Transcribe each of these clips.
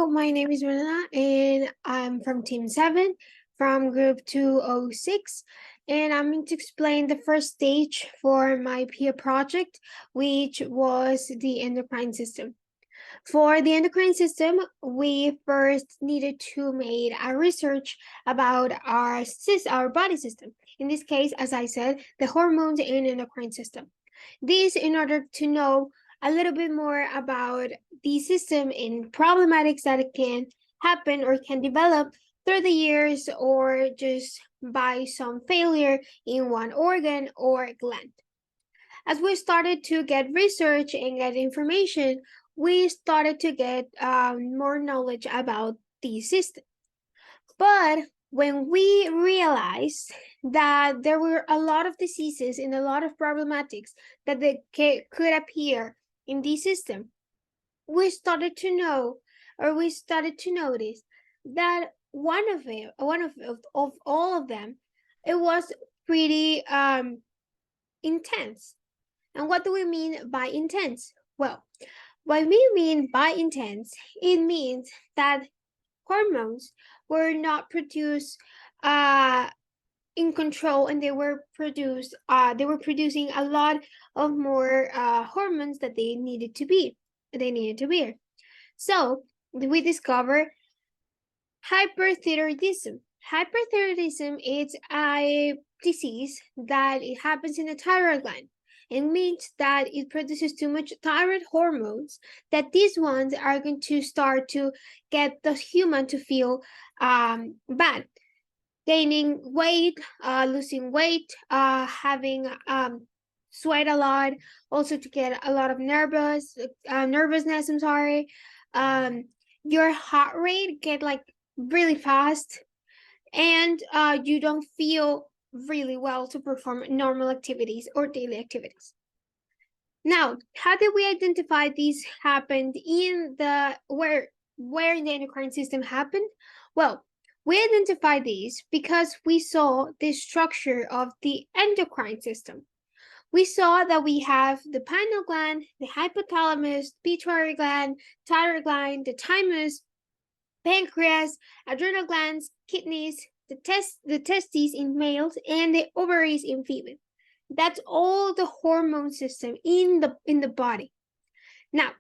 my name is Marina and I'm from Team 7 from Group 206. And I'm going to explain the first stage for my peer project, which was the endocrine system. For the endocrine system, we first needed to make a research about our body system. In this case, as I said, the hormones and endocrine system. This in order to know a little bit more about the system and problematics that it can happen or can develop through the years or just by some failure in one organ or gland. As we started to get research and get information, we started to get more knowledge about the system. But when we realized that there were a lot of diseases and a lot of problematics that could appear in the system, we started to know, or we started to notice that one of all of them, it was pretty intense. And what do we mean by intense? Well, what we mean by intense, it means that hormones were not produced in control, and they were producing a lot of more hormones that they needed to be. So we discover hyperthyroidism. Hyperthyroidism is a disease that it happens in the thyroid gland. It means that it produces too much thyroid hormones, that these ones are going to start to get the human to feel bad, gaining weight, losing weight, having sweat a lot, also to get a lot of nervousness. I'm sorry. Your heart rate get like really fast, and you don't feel really well to perform normal activities or daily activities. Now, how did we identify these happened in the where in the endocrine system happened? Well, we identified these because we saw the structure of the endocrine system. We saw that we have the pineal gland, the hypothalamus, pituitary gland, thyroid gland, the thymus, pancreas, adrenal glands, kidneys, the testes in males, and the ovaries in female. That's all the hormone system in the body. Now,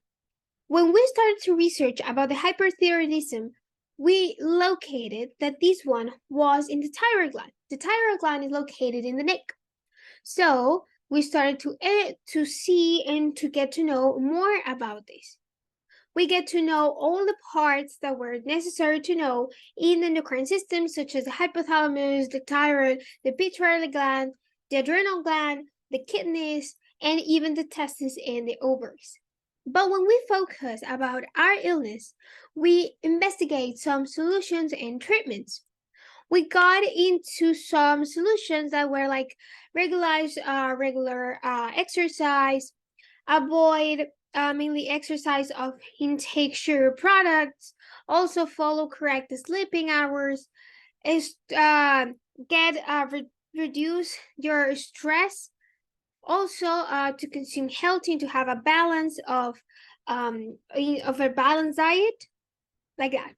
when we started to research about the hyperthyroidism, we located that this one was in the thyroid gland. The thyroid gland is located in the neck. So we started to see and to get to know more about this. We get to know all the parts that were necessary to know in the endocrine system, such as the hypothalamus, the thyroid, the pituitary gland, the adrenal gland, the kidneys, and even the testes and the ovaries. But when we focus about our illness, we investigate some solutions and treatments. We got into some solutions that were like regular exercise, avoid mainly exercise of intake sugar products, also follow correct sleeping hours, is reduce your stress, also to consume healthy, to have a balance of a balanced diet, like that.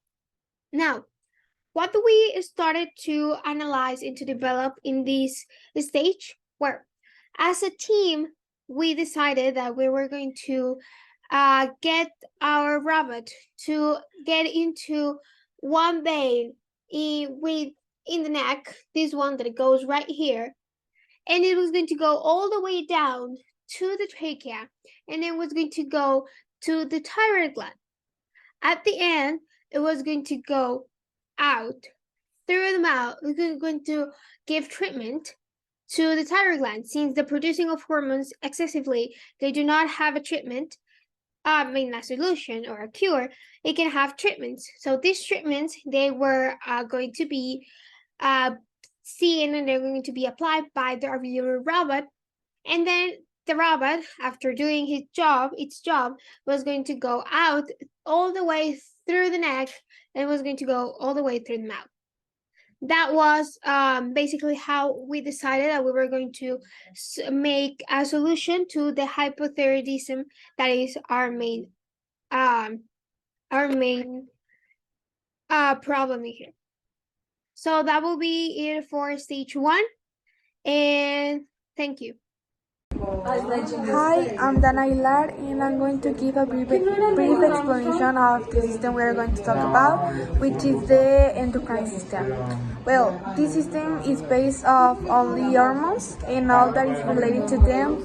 Now, what do we started to analyze and to develop in this stage? Where, as a team, we decided that we were going to get our robot to get into one vein in the neck, this one that goes right here, and it was going to go all the way down to the trachea, and it was going to go to the thyroid gland. At the end, it was going to go out through the mouth. We're going to give treatment to the thyroid gland, since the producing of hormones excessively, they do not have a treatment, a solution or a cure. It can have treatments. So these treatments, they were going to be seen, and they're going to be applied by the robot. And then the robot, after doing its job, was going to go out all the way through the neck, and was going to go all the way through the mouth. That was basically how we decided that we were going to make a solution to the hypothyroidism that is our main problem in here. So that will be it for stage 1, and thank you. Hi, I'm Dana Aguilar, and I'm going to give a brief explanation of the system we are going to talk about, which is the endocrine system. Well, this system is based off only hormones, and all that is related to them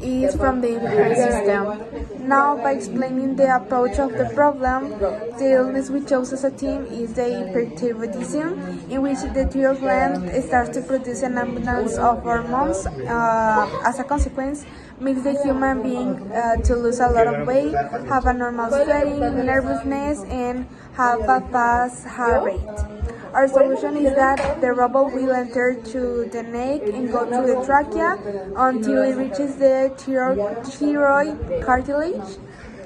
is from the endocrine system. Now, by explaining the approach of the problem, the illness we chose as a team is the hyperthyroidism, in which the thyroid gland starts to produce an abundance of hormones. As a consequence, makes the human being to lose a lot of weight, have a normal sweating, nervousness, and have a fast heart rate. Our solution is that the robot will enter to the neck and go through the trachea until it reaches the thyroid cartilage,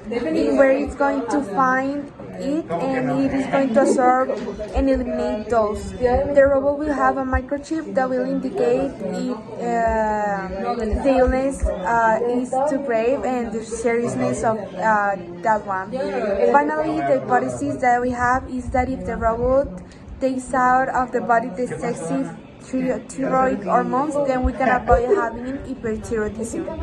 where it's going to find it and it is going to absorb and eliminate those. The robot will have a microchip that will indicate if the illness is too grave and the seriousness of that one. Finally, the hypothesis that we have is that if the robot takes out of the body the excessive thyroid hormones, then we can avoid having hyperthyroidism. Hi, I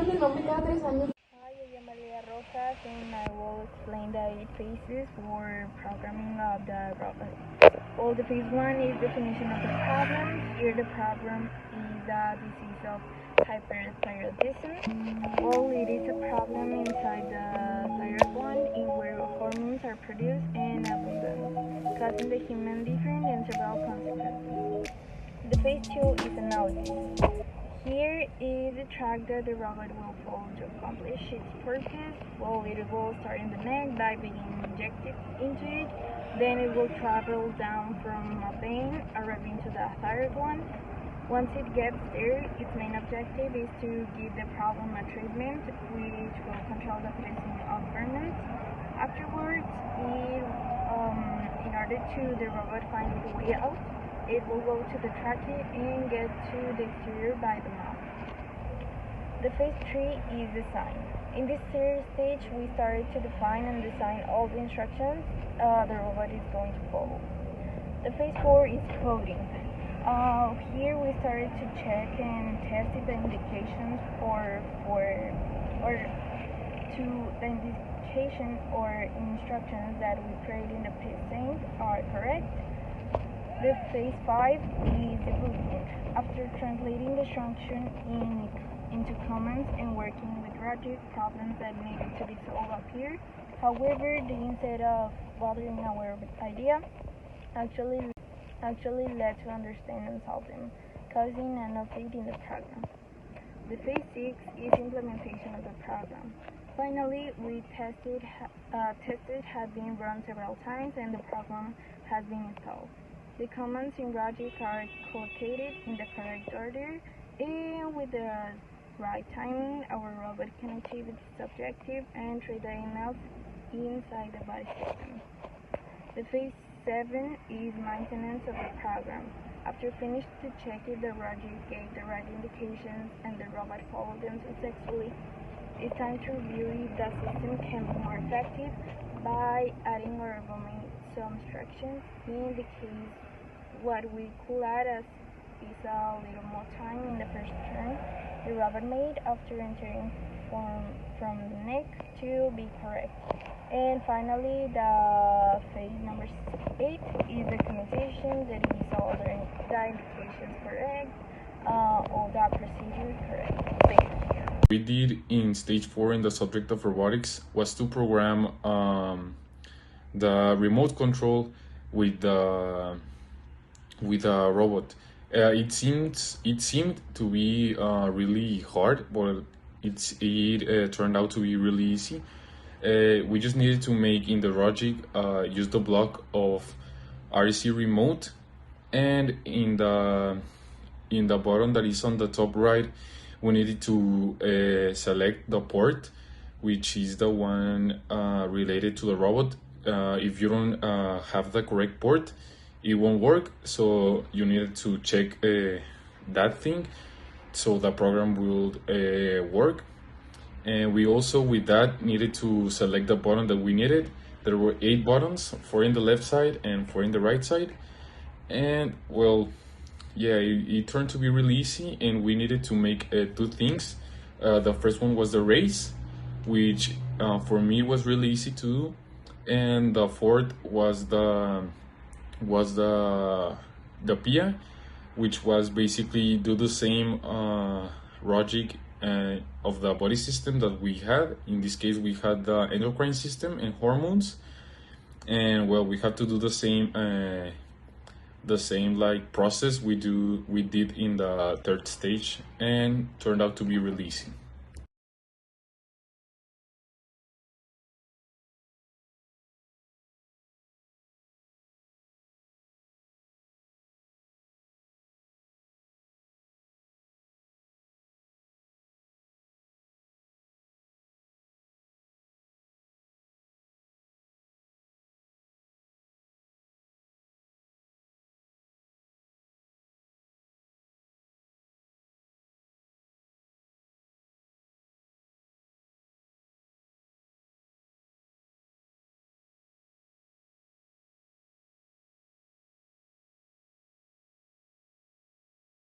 am Maria Rojas, and I will explain the 8 phases for programming of the robot. Well, the phase 1 is definition of the problem. Here the problem is the disease of hyperthyroidism. Well, it is a problem inside the thyroid gland in where hormones are produced and abundant, causing the human different and several consequences. The phase 2 is analysis. Here is the track that the robot will follow to accomplish its purpose. Well, it will start in the neck by being injected into it. Then it will travel down from a vein, arriving to the thyroid gland. Once it gets there, its main objective is to give the problem a treatment, which will control the producing of hormones. Afterwards, in order to the robot find the way out, it will go to the trachea and get to the exterior by the mouth. The phase 3 is design. In this third stage, we started to define and design all the instructions the robot is going to follow. The phase 4 is coding. Here we started to check and test if the indications or instructions that we create in the phase are correct. The phase 5 is debugging. After translating the instruction into commands and working with logic, problems that needed to be solved appear. However, instead of bothering our idea, actually led to understand and solve them, causing an update in the program. The phase 6 is implementation of the program. Finally, we tested had been run several times and the program has been installed. The commands in logic are collocated in the correct order, and with the right timing, our robot can achieve its objective and trade the emails inside the body system. The phase 7 is maintenance of the program. After finished to check if the logic gave the right indications and the robot followed them successfully, it's time to review if the system can be more effective by adding or removing some instructions. In the case, what we could add is a little more time in the first turn the robot made after entering from the neck to be correct. And finally, the phase number 8 is the communication, that is all the indications correct, all the procedures correct. Thank you. We did in stage 4 in the subject of robotics was to program the remote control with the robot. It seemed to be really hard, but it turned out to be really easy. We just needed to make in the logic use the block of RC remote, and in the button that is on the top right, we needed to select the port, which is the one related to the robot. If you don't have the correct port, it won't work, so you needed to check that thing so the program will work. And we also with that needed to select the button that we needed. There were 8 buttons, 4 in the left side and 4 in the right side. And well, yeah, it turned to be really easy, and we needed to make 2 things. The first one was the race, which for me was really easy to do, and the fourth was the PIA, which was basically do the same logic of the body system that we had. In this case, we had the endocrine system and hormones, and well, we had to do the same like process we did in the third stage, and turned out to be really easy.